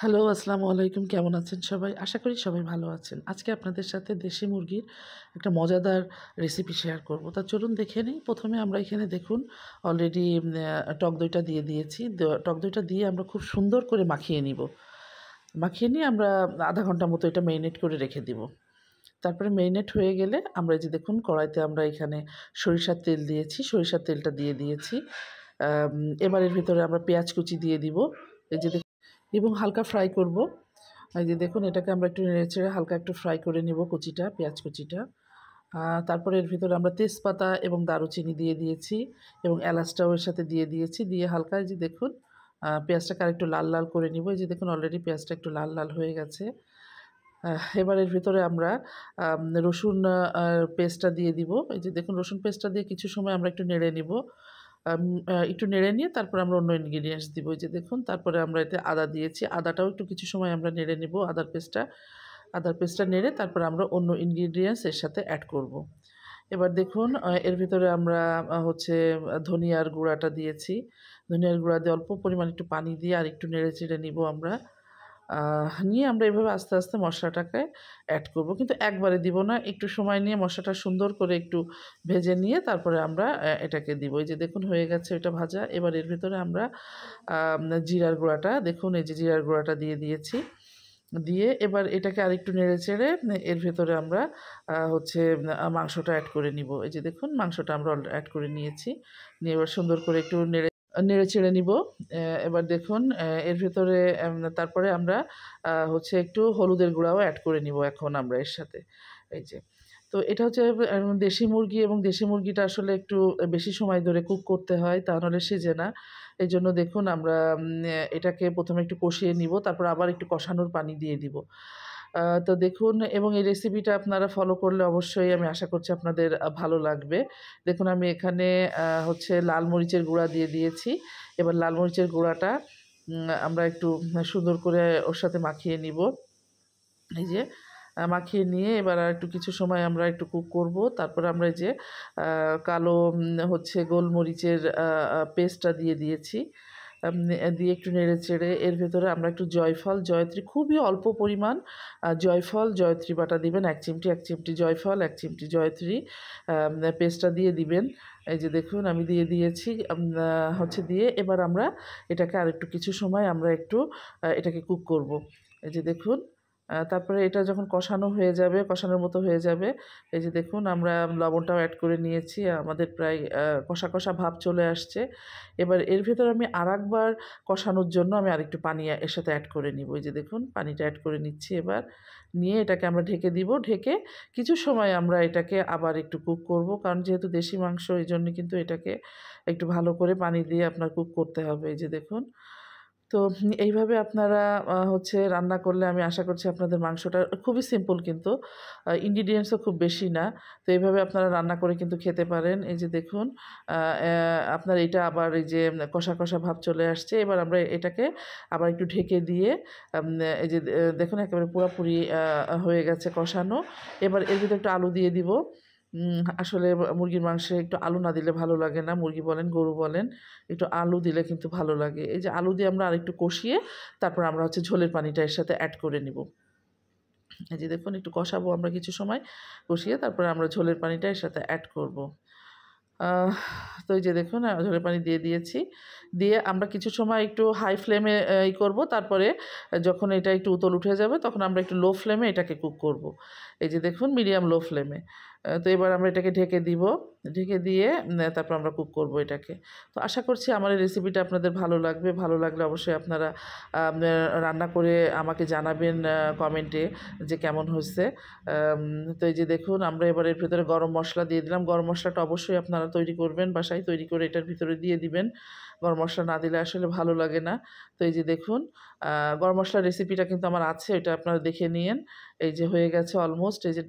Hello, আসসালামু আলাইকুম। কেমন আছেন সবাই? আশা করি সবাই ভালো আছেন। আজকে আপনাদের সাথে দেশি মুরগির একটা মজাদার রেসিপি শেয়ার করব। তা চলুন দেখে নিই। ১ম এ আমরা এখানে দেখুন অলরেডি টক দইটা দিয়ে দিয়েছি। টক দইটা দিয়ে আমরা খুব সুন্দর করে মাখিয়ে নিব। মাখিয়ে নিয়ে আমরা ০.৫ ঘন্টা মতো এটা মেরিনেট করে রেখে দিব। তারপরে মেরিনেট হয়ে গেলে আমরা এই যে দেখুন কড়াইতে আমরা এখানে সরিষার তেল দিয়েছি। সরিষার তেলটা দিয়ে দিয়েছি। আম এবার এর ভিতরে আমরা পেঁয়াজ কুচি দিয়ে দিব। এই যে এবং হালকা ফ্রাই করব। এই যে দেখুন এটাকে আমরা একটু নেড়েচেড়ে হালকা একটু ফ্রাই করে নেব কুচিটা, পেঁয়াজ কুচিটা। তারপরে এর ভিতরে আমরা তেজপাতা এবং দারুচিনি দিয়ে দিয়েছি এবং এলাচটাও এর সাথে দিয়ে দিয়েছি। দিয়ে হালকা এই যে দেখুন পেঁয়াজটাকে আরেকটু লাল, লাল করে নিব। এই যে দেখুন অলরেডি পেঁয়াজটা একটু লাল, লাল হয়ে গেছে। এবার এর ভিতরে আমরা রসুন পেস্টটা দিয়ে দিব। এই যে দেখুন রসুন পেস্টটা দিয়ে কিছু সময় আমরা একটু নেড়ে নিব। একটু নেড়ে নিয়ে তারপরে আমরা অন্য ইনগ্রিডিয়েন্টস দিব। এই যে দেখুন তারপরে আমরা এতে আদা দিয়েছি। আদাটাও একটু কিছু সময় আমরা নেড়ে নিব আদার পেস্টটা নেড়ে তারপরে আমরা অন্য ইনগ্রিডিয়েন্টস এর সাথে অ্যাড করব। এবার দেখুন এর ভিতরে আমরা ধনিয়ার গুঁড়াটা দিয়েছি। ধনিয়ার গুঁড়া দিয়ে অল্প পরিমাণ একটু পানি দিয়ে আর একটু নেড়ে চেড়ে নিব আমরা। নিয়ে আমরা এভাবে আস্তে, আস্তে মশলাটাকে অ্যাড করব। কিন্তু একবারে দিব না। একটু সময় নিয়ে মশলাটা সুন্দর করে একটু ভেজে নিয়ে তারপরে আমরা এটাকে দিব। এই যে দেখুন হয়ে গেছে এটা ভাজা। এবার এর ভিতরে আমরা জিরার গুঁড়াটা দেখুন এই যে জিরার গুঁড়াটা দিয়ে দিয়েছি। দিয়ে এবার এটাকে আরেকটু নেড়েচেড়ে এর ভেতরে আমরা মাংসটা অ্যাড করে নিব। এই যে দেখুন মাংসটা আমরা অ্যাড করে নিয়েছি। নিয়ে এবার সুন্দর করে একটু নেড়েচেড়ে নিব। এবার দেখুন এর ভেতরে তারপরে আমরা একটু হলুদের গুঁড়াও অ্যাড করে নিব এখন আমরা এর সাথে। এই যে। তো এটা হচ্ছে দেশি মুরগি এবং দেশি মুরগিটা আসলে একটু বেশি সময় ধরে কুক করতে হয়, তা নাহলে সিজে না। এইজন্য দেখুন আমরা এটাকে ১ম এ একটু কষিয়ে নিব, তারপর আবার একটু কষানোর পানি দিয়ে দিব। তো দেখুন এবং এই রেসিপিটা আপনারা ফলো করলে অবশ্যই আমি আশা করছি আপনাদের ভালো লাগবে। দেখুন আমি এখানে লাল মরিচের গুঁড়া দিয়ে দিয়েছি। এবার লাল মরিচের গুঁড়াটা আমরা একটু সুন্দর করে ওর সাথে মাখিয়ে নিব। এই যে মাখিয়ে নিয়ে এবার আরেকটু কিছু সময় আমরা একটু কুক করব। তারপরে আমরা এই যে কালো গোলমরিচের পেস্টটা দিয়ে দিয়েছি। দিয়ে একটু নেড়েচেড়ে এর ভেতরে আমরা একটু জয়ফল, জয়ত্রী খুবই অল্প পরিমাণ জয়ফল, জয়ত্রী বাটা দিবেন। ১ চিমটি, ১ চিমটি জয়ফল, ১ চিমটি জয়ত্রী পেস্টটা দিয়ে দিবেন। এই যে দেখুন আমি দিয়ে দিয়েছি। দিয়ে এবার আমরা এটাকে আরেকটু কিছু সময় আমরা একটু এটাকে কুক করব। এই যে দেখুন তারপরে এটা যখন কষানো হয়ে যাবে, কষানোর মতো হয়ে যাবে, এই যে দেখুন আমরা লবণটাও অ্যাড করে নিয়েছি। আমাদের প্রায় কষা, কষা ভাব চলে আসছে। এবার এর ভেতরে আমি আরেকবার কষানোর জন্য আমি আরেকটু পানি এর সাথে অ্যাড করে নিব। এই যে দেখুন পানিটা অ্যাড করে নিচ্ছি এবার। নিয়ে এটাকে আমরা ঢেকে দিব। ঢেকে কিছু সময় আমরা এটাকে আবার একটু কুক করব। কারণ যেহেতু দেশি মাংস এইজন্য কিন্তু এটাকে একটু ভালো করে পানি দিয়ে আপনার কুক করতে হবে। এই যে দেখুন। তো এইভাবে আপনারা রান্না করলে আমি আশা করছি আপনাদের মাংসটা খুবই সিম্পল কিন্তু ইনগ্রিডিয়েন্টসও খুব বেশি না। তো এইভাবে আপনারা রান্না করে কিন্তু খেতে পারেন। এই যে দেখুন আ অ্যা আপনার এটা আবার এই যে কষা, কষা ভাব চলে আসছে। এবার আমরা এটাকে আবার একটু ঢেকে দিয়ে এই যে দেখুন একেবারে পুরাপুরি হয়ে গেছে কষানো। এবার এর ভিতরে একটু আলু দিয়ে দিব। আসলে মুরগির মাংসে একটু আলু না দিলে ভালো লাগে না। মুরগি বলেন, গরু বলেন, একটু আলু দিলে কিন্তু ভালো লাগে। এই যে আলু দিয়ে আমরা আরেকটু কষিয়ে তারপর আমরা ঝোলের পানিটা এর সাথে অ্যাড করে নিব। এই যে দেখুন একটু কষাবো আমরা কিছু সময়, কষিয়ে তারপরে আমরা ঝোলের পানিটা এর সাথে অ্যাড করব। আহ তো এই যে দেখুন ঝোলের পানি দিয়ে দিয়েছি। দিয়ে আমরা কিছু সময় একটু হাই ফ্লেমে করব। তারপরে যখন এটা একটু উতল উঠে যাবে তখন আমরা একটু লো ফ্লেমে এটাকে কুক করব। এই যে দেখুন মিডিয়াম লো ফ্লেমে। তো এবার আমরা এটাকে ঢেকে দিব। ঢেকে দিয়ে তারপর আমরা কুক করব এটাকে। তো আশা করছি আমার এই রেসিপিটা আপনাদের ভালো লাগবে। ভালো লাগলে অবশ্যই আপনারা আম রান্না করে আমাকে জানাবেন কমেন্টে যে কেমন হয়েছে। তো এই যে দেখুন আমরা এবার এর ভেতরে গরম মসলা দিয়ে দিলাম। গরম মসলাটা অবশ্যই আপনারা তৈরি করবেন, বাসায় তৈরি করে এটার ভিতরে দিয়ে দিবেন। গরম মসলা না দিলে আসলে ভালো লাগে না। তো এই যে দেখুন গরম মসলার রেসিপিটা কিন্তু আমার আছে, এটা আপনারা দেখে নিয়েন। এই যে হয়ে গেছে অলমোস্ট, এই যে